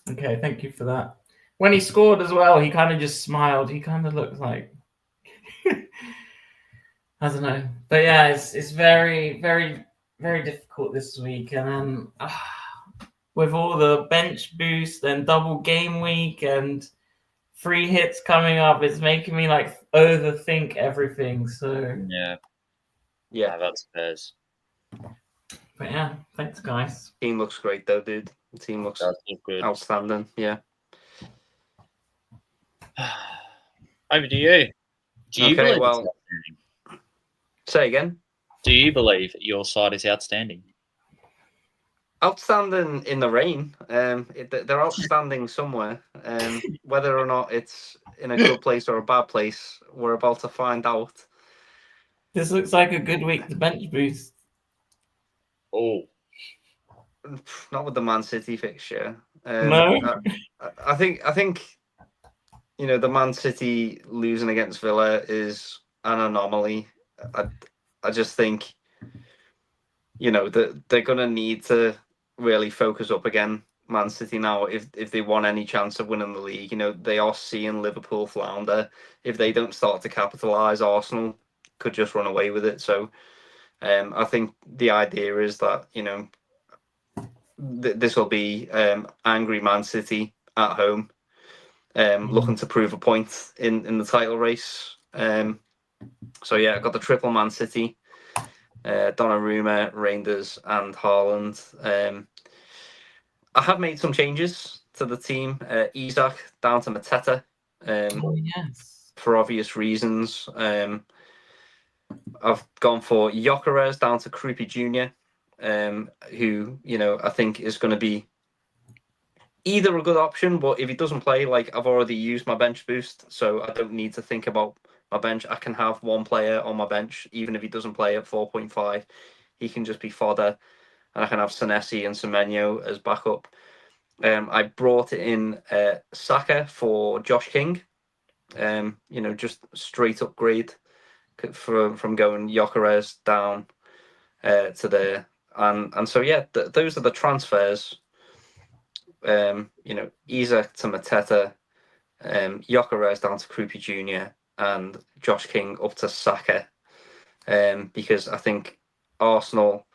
Okay, thank you for that. When he scored as well, he kind of just smiled. He kind of looked like I don't know, but yeah, it's very, very, very difficult this week. And then with all the bench boost and double game week and free hits coming up, it's making me like overthink everything. So yeah, that's theirs. But yeah, thanks guys. Team looks great though, dude. The team looks good. Outstanding. Yeah. Over to you. Do you believe it's outstanding? Say again. Do you believe your side is outstanding? Outstanding in the rain. They're outstanding somewhere. Whether or not it's in a good place or a bad place, we're about to find out. This looks like a good week to bench boost. Oh. not with the Man City fixture. No. I think the Man City losing against Villa is an anomaly. I just think that they're gonna need to really focus up again, Man City now, if they want any chance of winning the league. They are seeing Liverpool flounder. If they don't start to capitalise, Arsenal could just run away with it. So I think the idea is that this will be angry Man City at home, looking to prove a point in the title race. So yeah, I got the triple Man City, Donnarumma, Reinders, and Haaland. I have made some changes to the team. Isak down to Mateta. Yes. For obvious reasons. I've gone for Gyökeres down to Krupi Jr., who I think is going to be either a good option, but if he doesn't play, like, I've already used my bench boost, so I don't need to think about my bench. I can have one player on my bench, even if he doesn't play at 4.5. He can just be fodder, and I can have Senesi and Semenyo as backup. I brought in Saka for Josh King. Just straight upgrade from going Gyökeres down to there. And so, yeah, those are the transfers. Isak to Mateta, Gyökeres down to Krupi Jr., and Josh King up to Saka. Because I think Arsenal,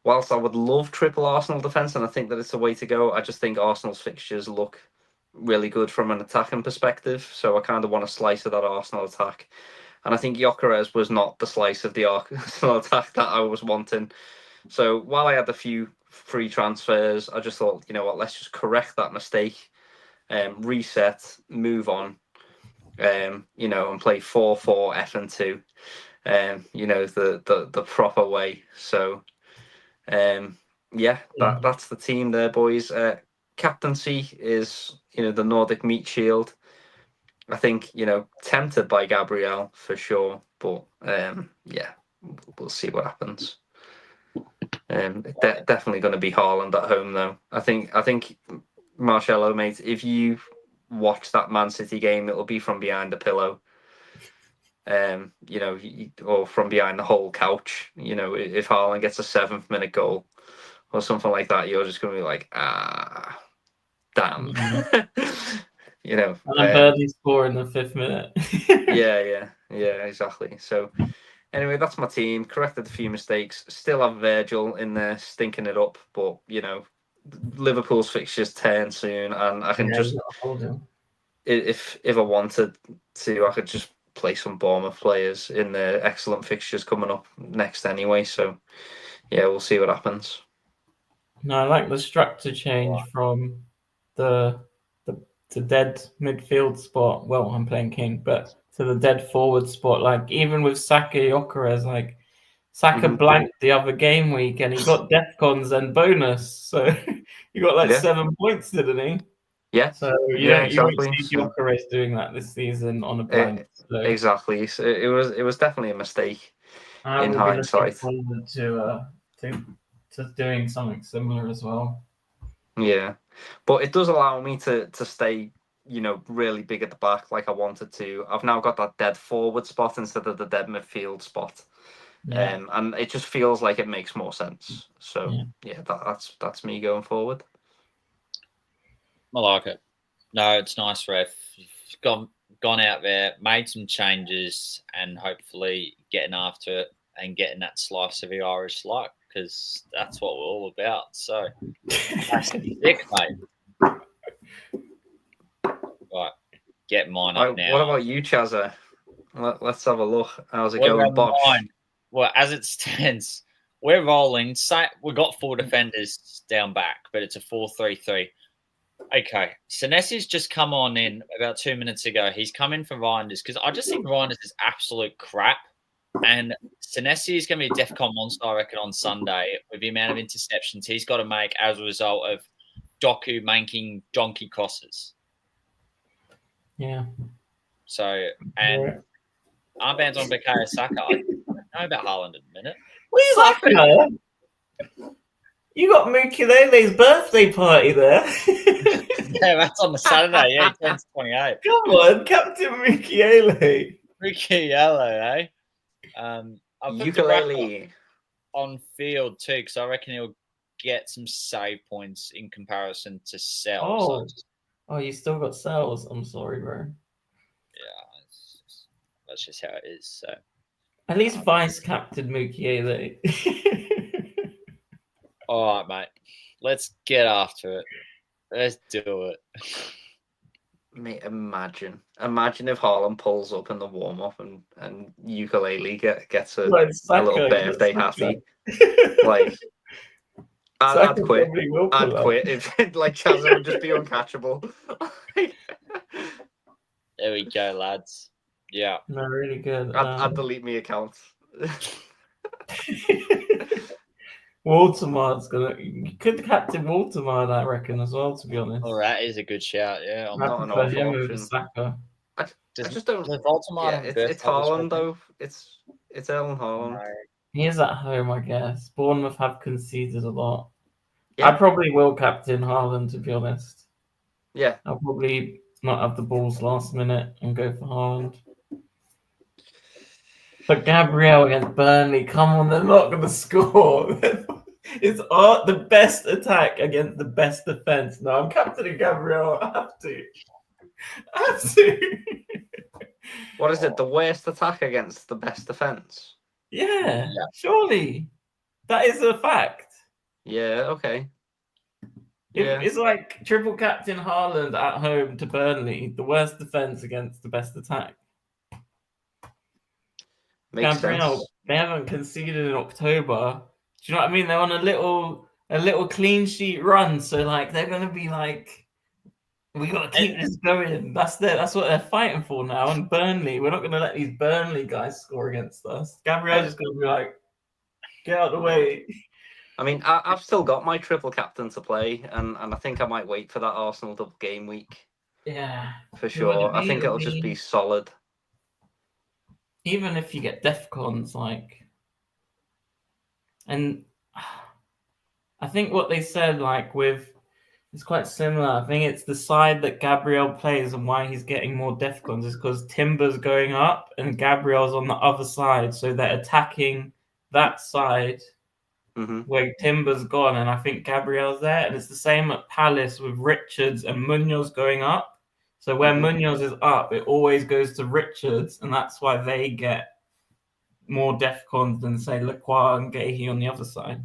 whilst I would love triple Arsenal defence, and I think that it's the way to go, I just think Arsenal's fixtures look really good from an attacking perspective. So I kind of want a slice of that Arsenal attack. And I think Gyökeres was not the slice of the Arsenal attack that I was wanting. So while I had a few free transfers, I just thought, let's just correct that mistake, reset, move on, and play 4-4 F&2, the proper way. So, that's the team there, boys. Captaincy is, the Nordic Meat Shield. I think, tempted by Gabriel for sure, but we'll see what happens. Definitely going to be Haaland at home, though. I think Marcello, mate, if you watch that Man City game, it'll be from behind the pillow, or from behind the whole couch. If Haaland gets a 7th-minute goal or something like that, you're just going to be like, damn. And then Birdie score in the 5th minute. yeah, exactly. So anyway, that's my team. Corrected a few mistakes. Still have Virgil in there stinking it up, but Liverpool's fixtures turn soon, and I can just, if I wanted to, I could just play some Bournemouth players in the excellent fixtures coming up next anyway. So yeah, we'll see what happens. No, I like the structure change from the dead midfield spot. Well, I'm playing King, but to the dead forward spot. Like, even with Saka Gyökeres, like, Saka blanked the other game week and he got Defcons and bonus. So he got like 7 points, didn't he? Yeah. So you won't see Gyökeres doing that this season on a blank. Exactly. So it was definitely a mistake in hindsight. I will be looking forward to doing something similar as well. Yeah, but it does allow me to stay, really big at the back like I wanted to. I've now got that dead forward spot instead of the dead midfield spot, and it just feels like it makes more sense. So that's me going forward. I like it. No, it's nice, Ref. You've gone out there, made some changes, and hopefully getting after it and getting that slice of the Irish luck, because that's what we're all about. So that's sick, mate. Right, get mine up now. What about you, Chaza? Let's have a look. How's it going, Bosch? Well, as it stands, we're rolling. We've got 4 defenders down back, but it's a 4-3-3. Okay, Senesi's just come on in about 2 minutes ago. He's come in for Reinders because I just think Reinders is absolute crap. And Senesi is going to be a DEFCON monster, I reckon, on Sunday with the amount of interceptions he's got to make as a result of Doku making donkey crosses. Yeah. So, and armbands on Bukayo Saka. I don't know about Haaland in a minute. Saka? You got Mukulele's birthday party there. Yeah, that's on the Saturday. Yeah, he turns 28. Come on, Captain Mukulele. Ricky Yellow, eh? I'll put the rack Ukulele. on field too, because I reckon he'll get some save points in comparison to Cell. So Oh, you still got cells. I'm sorry, bro. yeah, that's just how it is. So At least Vice Captain Mukiele. all right, mate. Let's get after it. Let's do it. Mate, imagine if Haaland pulls up in the warm up and Ukulele gets a little birthday hattie. Like, I'd quit. I'd quit if like Chaza would just be uncatchable. There we go, lads. Yeah. No, really good. I'd delete my account. Watermar's gonna. You could captain Watermar, I reckon, as well. To be honest. Oh, that is a good shout. Yeah, I'm not an for awful him option. over Saka. I just don't. Yeah, it's Haaland though. It's Erling Haaland. No. He is at home, I guess. Bournemouth have conceded a lot. Yeah. I probably will captain Haaland, to be honest. Yeah. I'll probably not have the balls last minute and go for Haaland. But Gabriel against Burnley, come on, they're not going to score. It's the best attack against the best defense. No, I'm captaining Gabriel. I have to. What is it? The worst attack against the best defense? Yeah, surely. That is a fact. Yeah, okay. Yeah. It's like triple captain Haaland at home to Burnley, the worst defense against the best attack. Makes Gabriel, sense. they haven't conceded in October. Do you know what I mean? They're on a little clean sheet run, so like they're gonna be like, we gotta keep this going. That's what they're fighting for now. And Burnley, we're not gonna let these Burnley guys score against us. Gabriel's just gonna be like, get out of the way. I mean, I've still got my triple captain to play, and I think I might wait for that Arsenal double game week. Yeah, for sure. I think it'll just be solid. Even if you get Defcons, like, and I think what they said, like, it's quite similar. I think it's the side that Gabriel plays and why he's getting more Defcons is because Timber's going up and Gabriel's on the other side, so they're attacking that side where Timber's gone, and I think Gabriel's there. And it's the same at Palace with Richards and Munoz going up. So where Munoz is up, it always goes to Richards, and that's why they get more Defcons than, say, Lacroix and Gahey on the other side.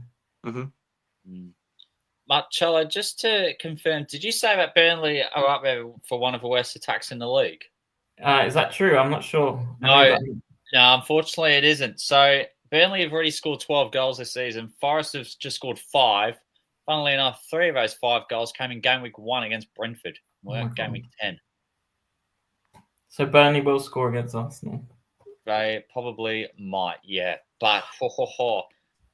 Marcello, just to confirm, did you say that Burnley are up there for one of the worst attacks in the league? Is that true? I'm not sure. No, unfortunately it isn't. So Burnley have already scored 12 goals this season. Forest have just scored 5. Funnily enough, 3 of those 5 goals came in Gameweek 1 against Brentford. Gameweek 10. So Burnley will score against Arsenal. They probably might, yeah. But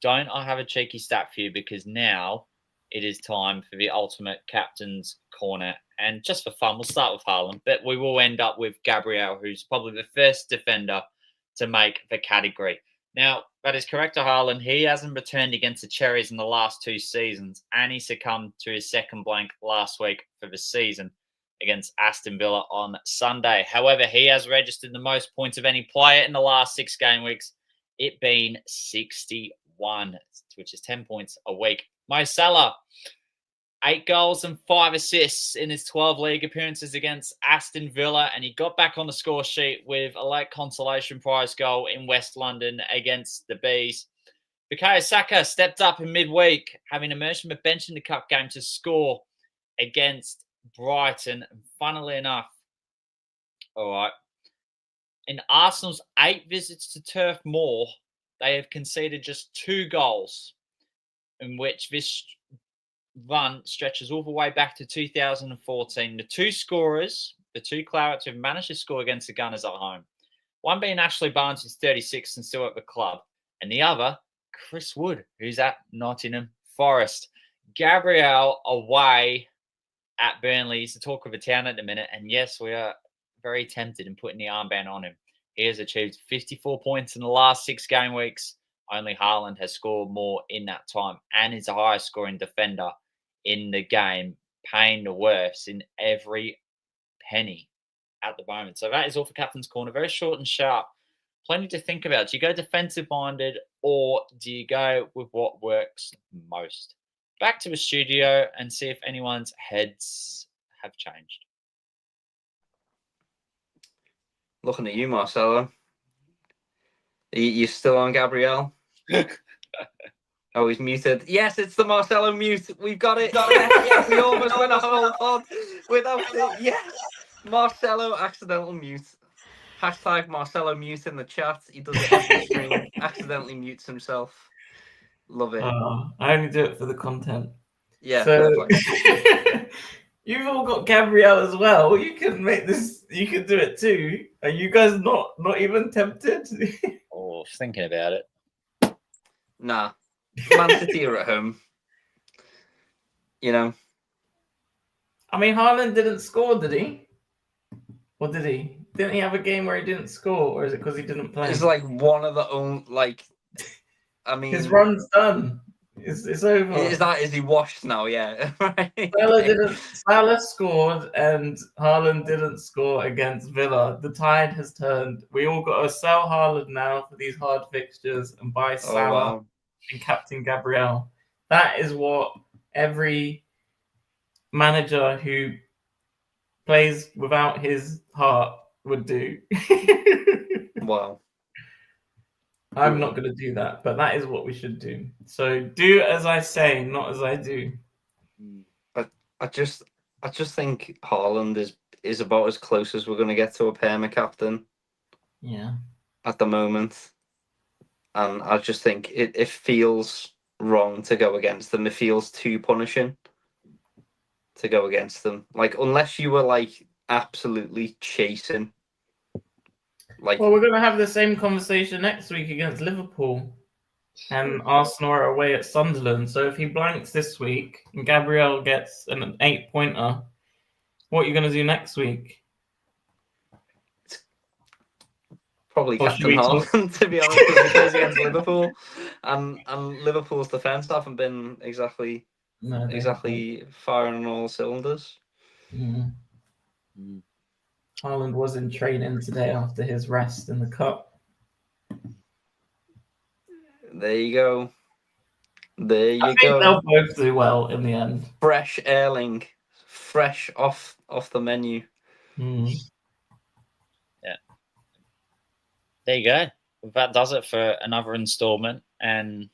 don't I have a cheeky stat for you, because now it is time for the ultimate captain's corner. And just for fun, we'll start with Haaland, but we will end up with Gabriel, who's probably the first defender to make the category. Now, that is correct to Haaland. He hasn't returned against the Cherries in the last 2 seasons, and he succumbed to his second blank last week for the season against Aston Villa on Sunday. However, he has registered the most points of any player in the last 6 game weeks, it being 61, which is 10 points a week. Marcello, 8 goals and 5 assists in his 12 league appearances against Aston Villa, and he got back on the score sheet with a late consolation prize goal in West London against the Bees. Bukayo Saka stepped up in midweek, having emerged from a bench in the cup game to score against Brighton. And funnily enough, all right, in Arsenal's 8 visits to Turf Moor, they have conceded just 2 goals, in which this run stretches all the way back to 2014. The 2 scorers, the 2 Clarets, who've managed to score against the Gunners at home, one being Ashley Barnes, who's 36 and still at the club, and the other, Chris Wood, who's at Nottingham Forest. Gabriel away at Burnley is the talk of the town at the minute, and yes, we are very tempted in putting the armband on him. He has achieved 54 points in the last 6 game weeks, Only Haaland has scored more in that time and is the highest scoring defender in the game, paying the worst in every penny at the moment. So that is all for Captain's Corner. Very short and sharp. Plenty to think about. Do you go defensive minded or do you go with what works most? Back to the studio and see if anyone's heads have changed. Looking at you, Marcello. You still on Gabriel? Oh, he's muted. Yes, it's the Marcello mute. We've got it. Yes, we almost went a whole pod without it. Yes, Marcello accidental mute. Hashtag Marcello mute in the chat. He does it every stream. Accidentally mutes himself. Love it. I only do it for the content. Yeah, So, fair play. you've all got Gabrielle as well. You can make this. You can do it too. Are you guys not even tempted? Oh, thinking about it. Nah, Man City are at home. You know. I mean, Haaland didn't score, did he? Or did he? Didn't he have a game where he didn't score, or is it because he didn't play? It's like one of the only I mean, his run's done. It's over. Is he washed now? Yeah. Right. Salah scored and Haaland didn't score against Villa. The tide has turned. We all got to sell Haaland now for these hard fixtures and buy Salah and Captain Gabriel. That is what every manager who plays without his heart would do. Wow. I'm not going to do that, but that is what we should do. So do as I say, not as I do. I just think Haaland is about as close as we're going to get to a perma captain. Yeah. At the moment, and I just think it feels wrong to go against them. It feels too punishing to go against them. Like unless you were like absolutely chasing. Well, we're going to have the same conversation next week against Liverpool, and Arsenal are away at Sunderland. So if he blanks this week and Gabriel gets an 8-pointer, what are you going to do next week? Probably Captain Haaland, to be honest, because he plays against Liverpool, and Liverpool's defence haven't been exactly firing on all cylinders. Mm. Haaland was in training today after his rest in the cup. There you go. I think they'll both do well in the end. Fresh Erling, fresh off the menu. Mm. Yeah. There you go. That does it for another installment. And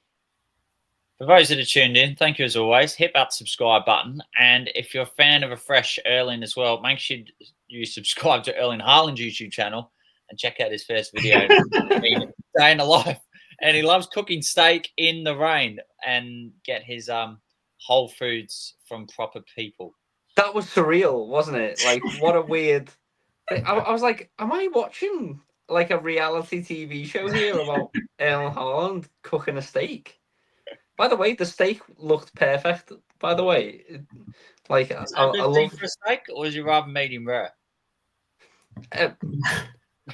for those that are tuned in, thank you as always. Hit that subscribe button. And if you're a fan of a fresh Erling as well, make sure you subscribe to Erling Haaland's YouTube channel and check out his first video. Day in the life. And he loves cooking steak in the rain and get his whole foods from proper people. That was surreal, wasn't it? Like, what a weird... I was like, am I watching like a reality TV show here about Erling Haaland cooking a steak? By the way, the steak looked perfect. By the way, like I love for a steak, or is you rather medium rare?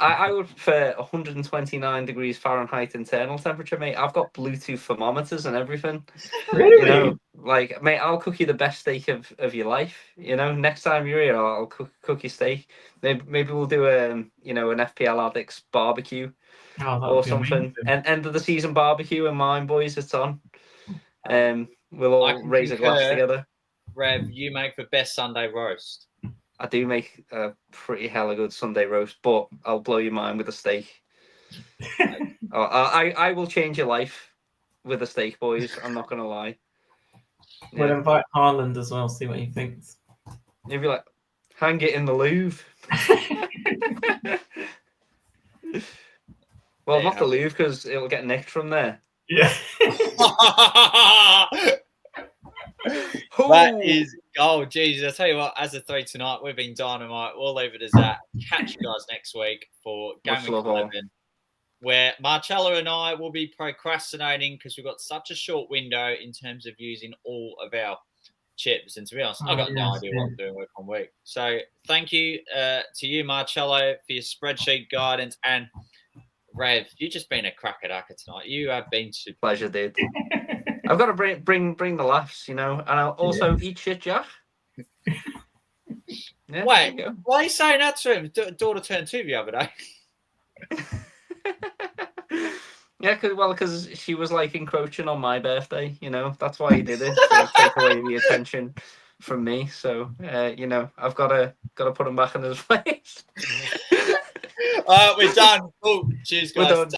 I would prefer 129 degrees Fahrenheit internal temperature, mate. I've got Bluetooth thermometers and everything. Really? You know, like, mate, I'll cook you the best steak of your life. You know, next time you're here, I'll cook your steak. Maybe we'll do an FPL Addicts barbecue or something. And end of the season barbecue in mine, boys. It's on. We'll all raise a glass together. Rev, you make the best Sunday roast. I do make a pretty hella good Sunday roast, but I'll blow your mind with a steak. I will change your life with a steak, boys. I'm not going to lie. Yeah. We'll invite Haaland as well, see what he thinks. You'll be like, hang it in the Louvre. Well, not the Louvre, because it'll get nicked from there. Yeah. That is gold. Jesus, I tell you what, as a 3 tonight, we've been dynamite. We'll leave it as that. Catch you guys next week for Gameweek 11, where Marcello and I will be procrastinating because we've got such a short window in terms of using all of our chips. And to be honest, I've got no idea what I'm doing week on week. So thank you to you, Marcello, for your spreadsheet guidance. And Rev, you've just been a cracker tonight. You have been super. Pleasure, dude. I've got to bring the laughs, and I'll also eat shit, Jack. Yeah, Wait, why are you saying that to him? Daughter turned 2 the other day. Yeah, because she was like encroaching on my birthday, that's why he did it, to take away the attention from me. So, I've got to put him back in his place. We're done. Oh, cheers, guys. We're done.